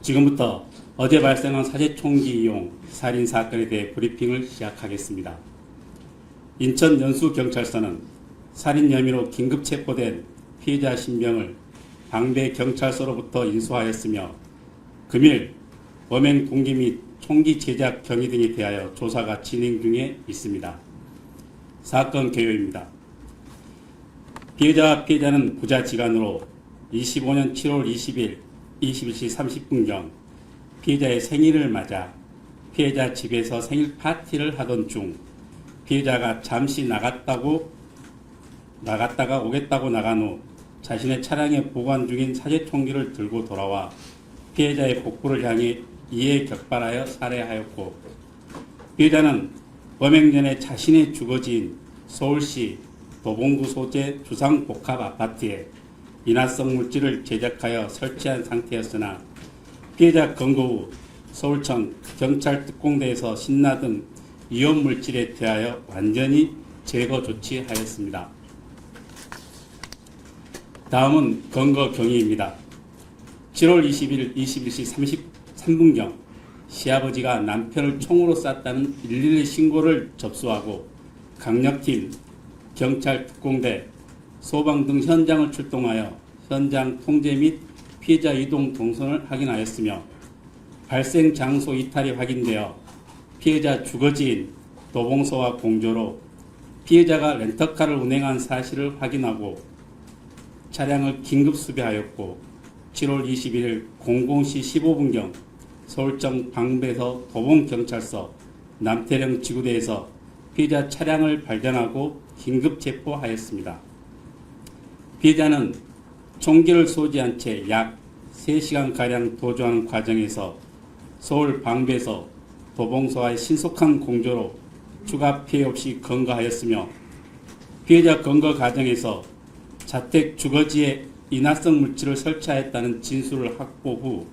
지금부터 어제 발생한 사제 총기 이용 살인 사건에 대해 브리핑을 시작하겠습니다. 인천 연수경찰서는 살인 혐의로 긴급 체포된 피해자 신병을 방배 경찰서로부터 인수하였으며 금일 범행 동기 및 총기 제작 경위 등에 대하여 조사가 진행 중에 있습니다. 사건 개요입니다. 피해자는 부자지간으로 25년 7월 20일 21시 30분경 피해자의 생일을 맞아 피해자 집에서 생일 파티를 하던 중 피해자가 잠시 나갔다가 오겠다고 나간 후 자신의 차량에 보관 중인 사제 총기를 들고 돌아와 피해자의 복부를 향해 이에 격발하여 살해하였고, 피해자는 범행 전에 자신의 주거지인 서울시 도봉구 소재 주상복합 아파트에 인화성 물질을 제작하여 설치한 상태였으나 피해자 검거 후 서울청 경찰특공대에서 신나 등 위험 물질에 대하여 완전히 제거 조치하였습니다. 다음은 검거 경위입니다. 7월 20일 21시 33분경 시아버지가 남편을 총으로 쐈다는 112 신고를 접수하고 강력팀, 경찰특공대, 소방 등 현장을 출동하여 현장 통제 및 피해자 이동 동선을 확인하였으며 발생 장소 이탈이 확인되어 피해자 주거지인 도봉서와 공조로 피해자가 렌터카를 운행한 사실을 확인하고 차량을 긴급 수배하였고 7월 21일 00시 15분경 서울청 방배서 도봉경찰서 남태령 지구대에서 피해자 차량을 발견하고 긴급 체포하였습니다. 피해자는 총기를 소지한 채 약 3시간가량 도주하는 과정에서 서울 방배서 도봉서와의 신속한 공조로 추가 피해 없이 검거하였으며 피해자 검거 과정에서 자택 주거지에 인화성 물질을 설치하였다는 진술을 확보 후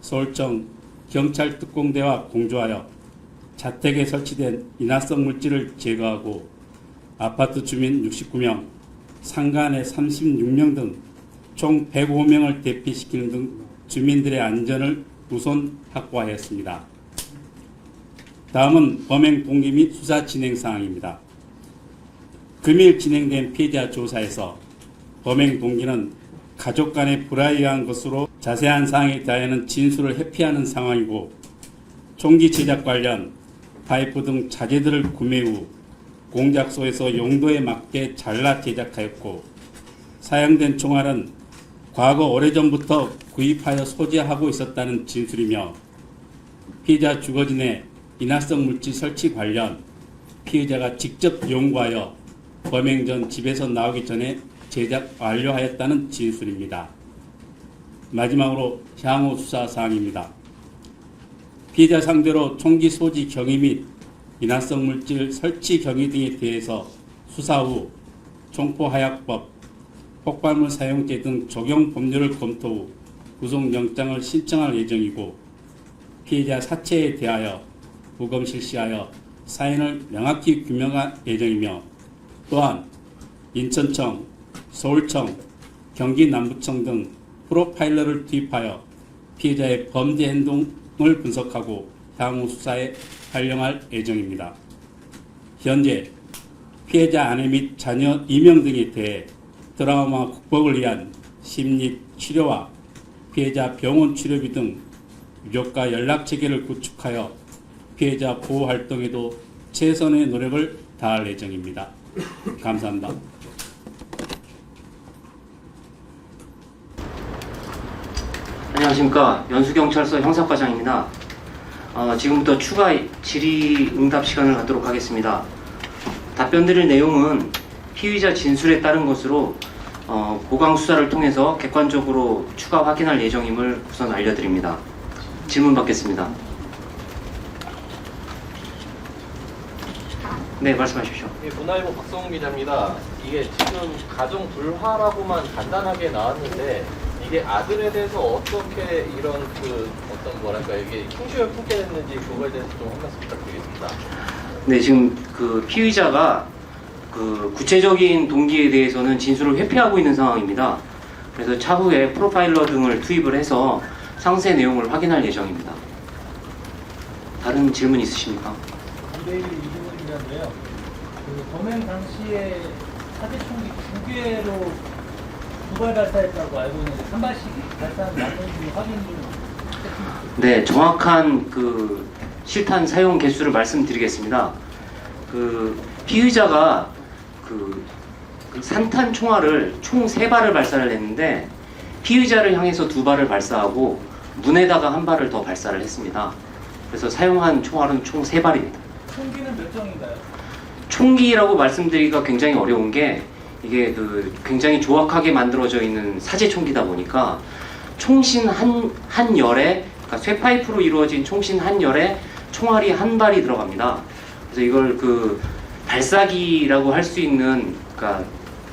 서울청 경찰특공대와 공조하여 자택에 설치된 인화성 물질을 제거하고 아파트 주민 69명, 상가 내 36명 등 총 105명을 대피시키는 등 주민들의 안전을 우선 확보하였습니다. 다음은 범행 동기 및 수사 진행 사항입니다. 금일 진행된 피해자 조사에서 범행 동기는 가족 간의 불화에 의한 것으로 자세한 사항에 대하여는 진술을 회피하는 상황이고 총기 제작 관련 파이프 등 자재들을 구매 후 공작소에서 용도에 맞게 잘라 제작하였고 사용된 총알은 과거 오래전부터 구입하여 소지하고 있었다는 진술이며 피해자 주거지내 인화성 물질 설치 관련 피해자가 직접 연구하여 범행 전 집에서 나오기 전에 제작 완료하였다는 진술입니다. 마지막으로 향후 수사 사항입니다. 피해자 상대로 총기 소지 경위 및 인화성 물질 설치 경위 등에 대해서 수사 후 총포하약법, 폭발물 사용죄 등 적용 법률을 검토 후 구속영장을 신청할 예정이고 피해자 사체에 대하여 부검 실시하여 사인을 명확히 규명할 예정이며 또한 인천청, 서울청, 경기남부청 등 프로파일러를 투입하여 피해자의 범죄 행동을 분석하고 향후 수사에 활용할 예정입니다. 현재 피해자 아내 및 자녀 2명 등에 대해 트라우마 극복을 위한 심리 치료와 피해자 병원 치료비 등 유족과 연락체계를 구축하여 피해자 보호 활동에도 최선의 노력을 다할 예정입니다. 감사합니다. 안녕하십니까. 연수경찰서 형사과장입니다. 지금부터 추가 질의응답 시간을 갖도록 하겠습니다. 답변 드릴 내용은 피의자 진술에 따른 것으로 보강 수사를 통해서 객관적으로 추가 확인할 예정임을 우선 알려드립니다. 질문 받겠습니다. 네, 말씀하십시오. 예, 문화일보 박성훈 기자입니다. 이게 지금 가정 불화라고만 간단하게 나왔는데 이게 아들에 대해서 어떻게 이런 어떤 뭐랄까 이게 킹쇼를 품게 됐는지 그거에 대해서 좀 한 말씀 부탁드리겠습니다. 네, 지금 피의자가 구체적인 동기에 대해서는 진술을 회피하고 있는 상황입니다. 그래서 차후에 프로파일러 등을 투입을 해서 상세 내용을 확인할 예정입니다. 다른 질문 있으십니까? 이대일 이주문이라고요. 그 범행 당시에 사제총기 2개로 2발 발사했다고 알고 있는데 3발씩 발사한 맞는지 확인 좀. 네, 정확한 그 실탄 사용 개수를 말씀드리겠습니다. 그 피의자가 그 산탄 총알을 총 3발을 발사를 했는데 피의자를 향해서 2발을 발사하고 문에다가 1발을 더 발사를 했습니다. 그래서 사용한 총알은 총 3발입니다. 총기는 몇 정인가요? 총기라고 말씀드리기가 굉장히 어려운 게 이게 그 굉장히 조악하게 만들어져 있는 사제 총기다 보니까 총신 한 열에, 그러니까 쇠파이프로 이루어진 총신 한 열에 총알이 1발이 들어갑니다. 그래서 이걸 그 발사기라고 할 수 있는, 그러니까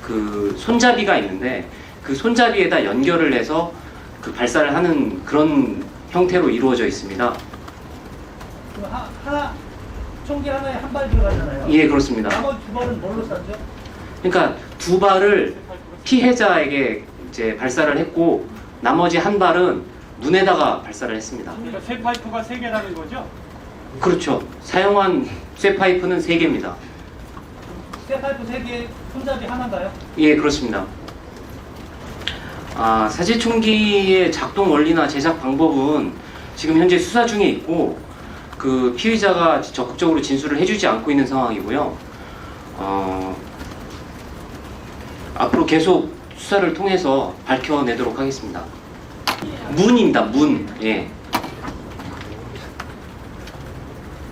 그 손잡이가 있는데 그 손잡이에다 연결을 해서 그 발사를 하는 그런 형태로 이루어져 있습니다. 그 총기 하나에 1발 들어가잖아요. 예, 그렇습니다. 나머지 2발은 뭘로 쐈죠? 그러니까 2발을 피해자에게 이제 발사를 했고 나머지 1발은 문에다가 발사를 했습니다. 그러니까 쇠 파이프가 3개라는 거죠? 그렇죠. 사용한 쇠파이프는 3개입니다. 쇠파이프 3개, 손잡이 하나인가요? 예, 그렇습니다. 사제총기의 작동 원리나 제작 방법은 지금 현재 수사 중에 있고 그 피의자가 적극적으로 진술을 해주지 않고 있는 상황이고요. 앞으로 계속 수사를 통해서 밝혀내도록 하겠습니다. 문입니다. 문. 예.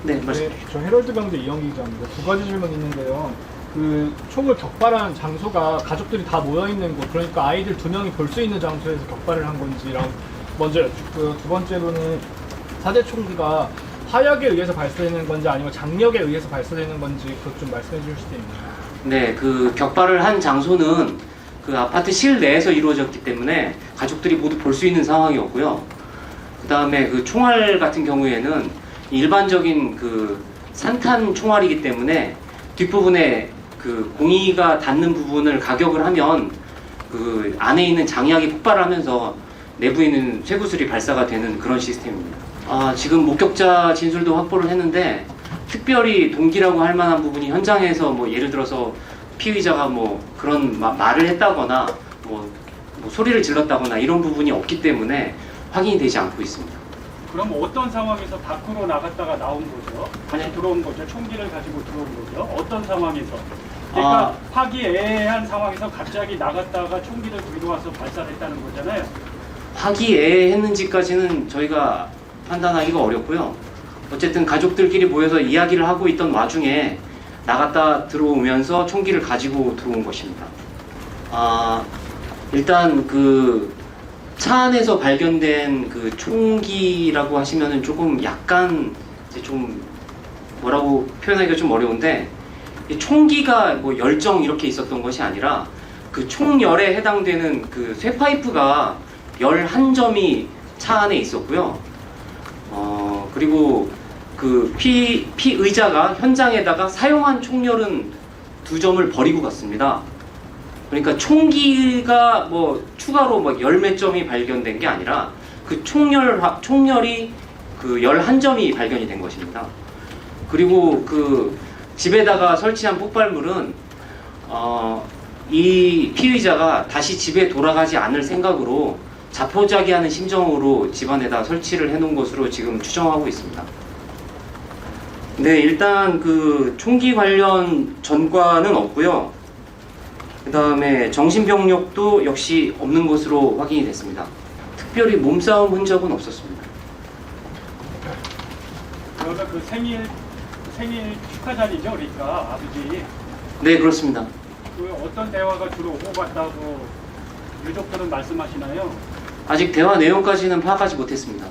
네, 말씀. 네, 저 헤럴드 병대 이영기 기자입니다. 2가지 질문 있는데요. 그 총을 격발한 장소가 가족들이 다 모여 있는 곳, 그러니까 아이들 2명이 볼 수 있는 장소에서 격발을 한 건지랑 먼저 여쭙고요. 2번째로는 사제 총기가 화약에 의해서 발사되는 건지 아니면 장력에 의해서 발사되는 건지 그것 좀 말씀해 주실 수 있나요? 네, 그 격발을 한 장소는 그 아파트 실내에서 이루어졌기 때문에 가족들이 모두 볼 수 있는 상황이었고요. 그 다음에 그 총알 같은 경우에는 일반적인 그 산탄 총알이기 때문에 뒷부분에 그 공이가 닿는 부분을 가격을 하면 그 안에 있는 장약이 폭발하면서 내부에 있는 쇠구슬이 발사가 되는 그런 시스템입니다. 지금 목격자 진술도 확보를 했는데 특별히 동기라고 할 만한 부분이 현장에서 뭐 예를 들어서 피의자가 뭐 그런 말을 했다거나 뭐 소리를 질렀다거나 이런 부분이 없기 때문에 확인이 되지 않고 있습니다. 그럼 어떤 상황에서 밖으로 나갔다가 나온 거죠? 다시 들어온 거죠? 총기를 가지고 들어온 거죠? 어떤 상황에서? 그러니까 화기애애한 상황에서 갑자기 나갔다가 총기를 들고 와서 발사했다는 거잖아요. 화기애애했는지까지는 저희가 판단하기가 어렵고요. 어쨌든 가족들끼리 모여서 이야기를 하고 있던 와중에 나갔다 들어오면서 총기를 가지고 들어온 것입니다. 일단 그 차 안에서 발견된 그 총기라고 하시면은 조금 약간 이제 좀 뭐라고 표현하기가 좀 어려운데 이 총기가 뭐 열정 이렇게 있었던 것이 아니라 그 총열에 해당되는 그 쇠파이프가 11점이 차 안에 있었고요. 그리고 그 피의자가 현장에다가 사용한 총열은 2점을 버리고 갔습니다. 그러니까 총기가 뭐 추가로 막 10몇 점이 발견된 게 아니라 그 총열이 그 11점이 발견이 된 것입니다. 그리고 그 집에다가 설치한 폭발물은 이 피의자가 다시 집에 돌아가지 않을 생각으로 자포자기하는 심정으로 집안에다 설치를 해놓은 것으로 지금 추정하고 있습니다. 네, 일단 그 총기 관련 전과는 없고요. 그 다음에 정신병력도 역시 없는 것으로 확인이 됐습니다. 특별히 몸싸움 흔적은 없었습니다. 그러다 그 생일 축하잔이죠, 그러니까 아버지. 네, 그렇습니다. 그 어떤 대화가 주로 오고 갔다고 유족들은 말씀하시나요? 아직 대화 내용까지는 파악하지 못했습니다.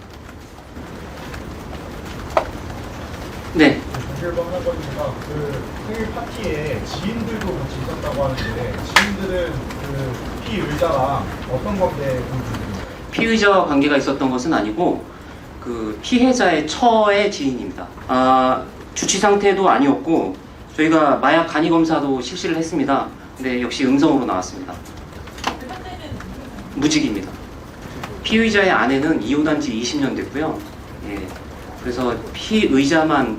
네. 경찰관 하나 거니까 그 생일 파티에 지인들도 같이 있었다고 하는데 지인들은 그 피의자랑 어떤 관계에 피의자와 관계가 있었던 것은 아니고 그 피해자의 처의 지인입니다. 주치 상태도 아니었고 저희가 마약 간이 검사도 실시를 했습니다. 근데 역시 음성으로 나왔습니다. 무직입니다. 피의자의 아내는 이혼한 지 20년 됐고요. 예, 그래서 피의자만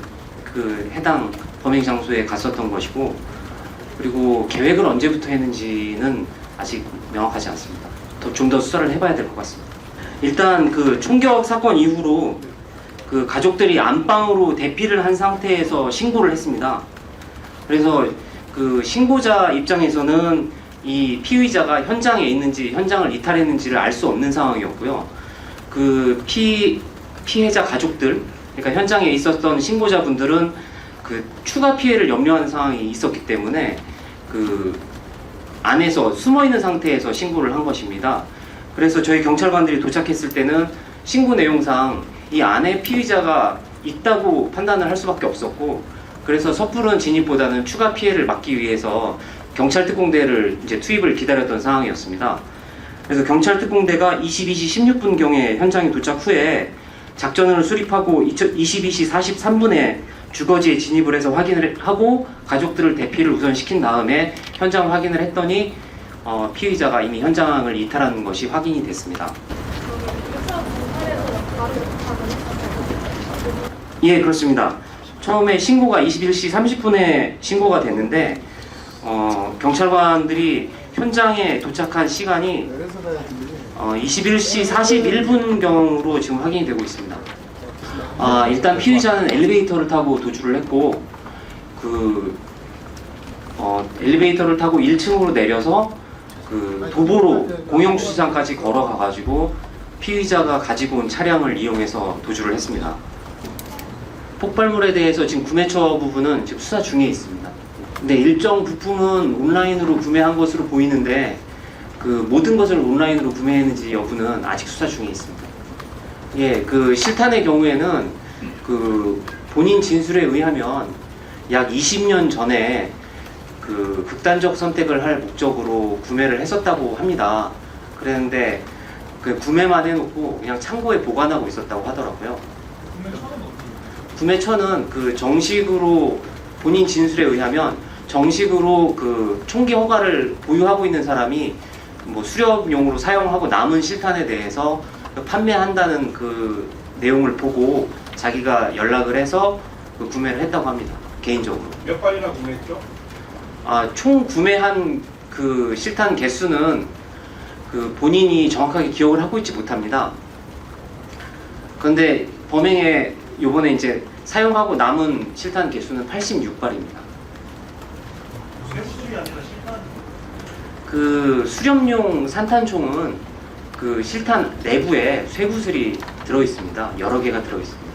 그 해당 범행 장소에 갔었던 것이고, 그리고 계획을 언제부터 했는지는 아직 명확하지 않습니다. 좀 더 수사를 해봐야 될 것 같습니다. 일단 그 총격 사건 이후로 그 가족들이 안방으로 대피를 한 상태에서 신고를 했습니다. 그래서 그 신고자 입장에서는 이 피의자가 현장에 있는지 현장을 이탈했는지를 알 수 없는 상황이었고요. 그 피해자 가족들, 그러니까 현장에 있었던 신고자분들은 그 추가 피해를 염려하는 상황이 있었기 때문에 그 안에서 숨어 있는 상태에서 신고를 한 것입니다. 그래서 저희 경찰관들이 도착했을 때는 신고 내용상 이 안에 피의자가 있다고 판단을 할 수밖에 없었고, 그래서 섣부른 진입보다는 추가 피해를 막기 위해서 경찰 특공대를 이제 투입을 기다렸던 상황이었습니다. 그래서 경찰 특공대가 22시 16분경에 현장에 도착 후에 작전을 수립하고 22시 43분에 주거지에 진입을 해서 확인을 하고 가족들을 대피를 우선시킨 다음에 현장 확인을 했더니 피의자가 이미 현장을 이탈하는 것이 확인이 됐습니다. 예, 그렇습니다. 처음에 신고가 21시 30분에 신고가 됐는데 경찰관들이 현장에 도착한 시간이 21시 41분경으로 지금 확인이 되고 있습니다. 일단 피의자는 엘리베이터를 타고 도주를 했고, 엘리베이터를 타고 1층으로 내려서 그 도보로 공영주차장까지 걸어가가지고 피의자가 가지고 온 차량을 이용해서 도주를 했습니다. 폭발물에 대해서 지금 구매처 부분은 지금 수사 중에 있습니다. 근데 일정 부품은 온라인으로 구매한 것으로 보이는데 그 모든 것을 온라인으로 구매했는지 여부는 아직 수사 중에 있습니다. 예, 그 실탄의 경우에는 그 본인 진술에 의하면 약 20년 전에 그 극단적 선택을 할 목적으로 구매를 했었다고 합니다. 그랬는데 그 구매만 해놓고 그냥 창고에 보관하고 있었다고 하더라고요. 구매처는 그 정식으로 본인 진술에 의하면 정식으로 그 총기 허가를 보유하고 있는 사람이 뭐 수렵용으로 사용하고 남은 실탄에 대해서 판매한다는 그 내용을 보고 자기가 연락을 해서 그 구매를 했다고 합니다. 개인적으로. 몇 발이나 구매했죠? 총 구매한 그 실탄 개수는 그 본인이 정확하게 기억을 하고 있지 못합니다. 그런데 범행에 요번에 이제 사용하고 남은 실탄 개수는 86발입니다. 쇠구슬이 아니라 실탄. 그 수렴용 산탄총은 그 실탄 내부에 쇠구슬이 들어 있습니다. 여러 개가 들어 있습니다.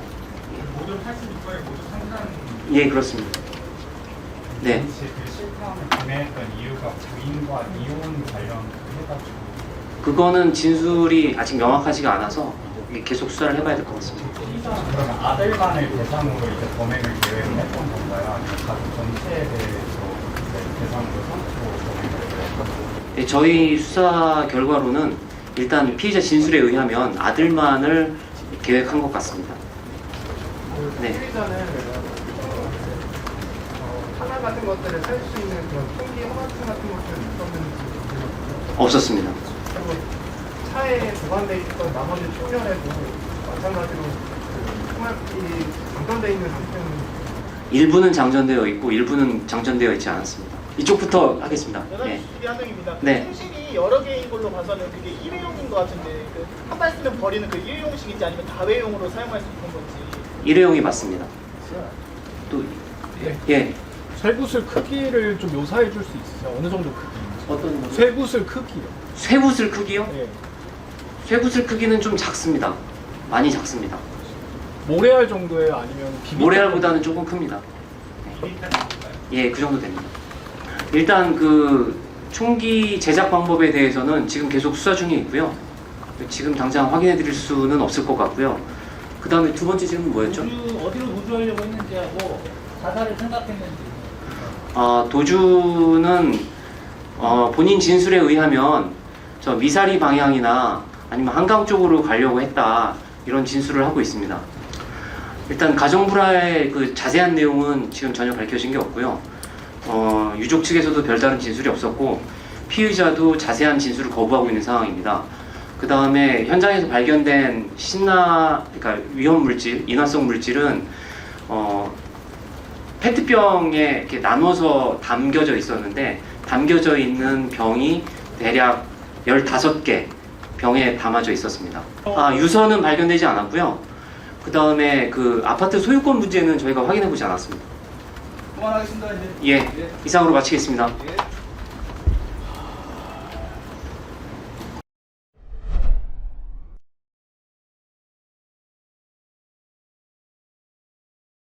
모든 86발이 모두 상상. 예, 그렇습니다. 네. 그 실탄을 구매했던 이유가 부인과 이혼 관련해가지고. 그거는 진술이 아직 명확하지가 않아서 계속 수사를 해봐야 될 것 같습니다. 그러면 아들만을 대상으로 이제 범행을 계획했던 건가요? 아니면 가족 전체에 대해서 대상으로 삼고 범행을 계획했던 네, 저희 수사 결과로는 일단 피의자 진술에 의하면 아들만을 계획한 것 같습니다. 네. 피의자는 탄약 같은 것들을 살 수 있는 그런 총기 허가증 같은 것들은 있었는지 없었습니다. 그리고 차에 보관돼 있던 나머지 총열에도 마찬가지로 그 총알이 장전돼 있는 상태는 일부는 장전되어 있고 일부는 장전되어 있지 않았습니다. 이쪽부터 하겠습니다. 네. 11명입니다. 네. 통신이 여러 개인 걸로 봐서는 그게 일회용인 것 같은데 한 발 쓰면 버리는 그 일회용식인지 아니면 다회용으로 사용할 수 있는 건지. 일회용이 맞습니다. 또 예. 쇠구슬 크기를 좀 묘사해 줄 수 있어요? 어느 정도 크기인지. 어떤 거죠? 쇠구슬 크기요. 쇠구슬 크기요? 예. 쇠구슬 크기는 좀 작습니다. 많이 작습니다. 모래알 정도예요? 아니면 비밀? 모래알보다는 조금 큽니다. 예, 그 정도 됩니다. 일단 그 총기 제작 방법에 대해서는 지금 계속 수사 중에 있고요. 지금 당장 확인해 드릴 수는 없을 것 같고요. 그 다음에 두 번째 질문 뭐였죠? 어디로 도주하려고 했는지하고 자살을 생각했는지. 도주는 본인 진술에 의하면 저 미사리 방향이나 아니면 한강 쪽으로 가려고 했다, 이런 진술을 하고 있습니다. 일단 가정불화의 그 자세한 내용은 지금 전혀 밝혀진 게 없고요. 유족 측에서도 별다른 진술이 없었고 피의자도 자세한 진술을 거부하고 있는 상황입니다. 그 다음에 현장에서 발견된 그러니까 위험 물질, 인화성 물질은 페트병에 이렇게 나눠서 담겨져 있었는데, 담겨져 있는 병이 대략 15개 병에 담아져 있었습니다. 유서는 발견되지 않았고요. 그 다음에 그 아파트 소유권 문제는 저희가 확인해 보지 않았습니다. 그만하겠습니다. 이제. 예, 이상으로 마치겠습니다. 예.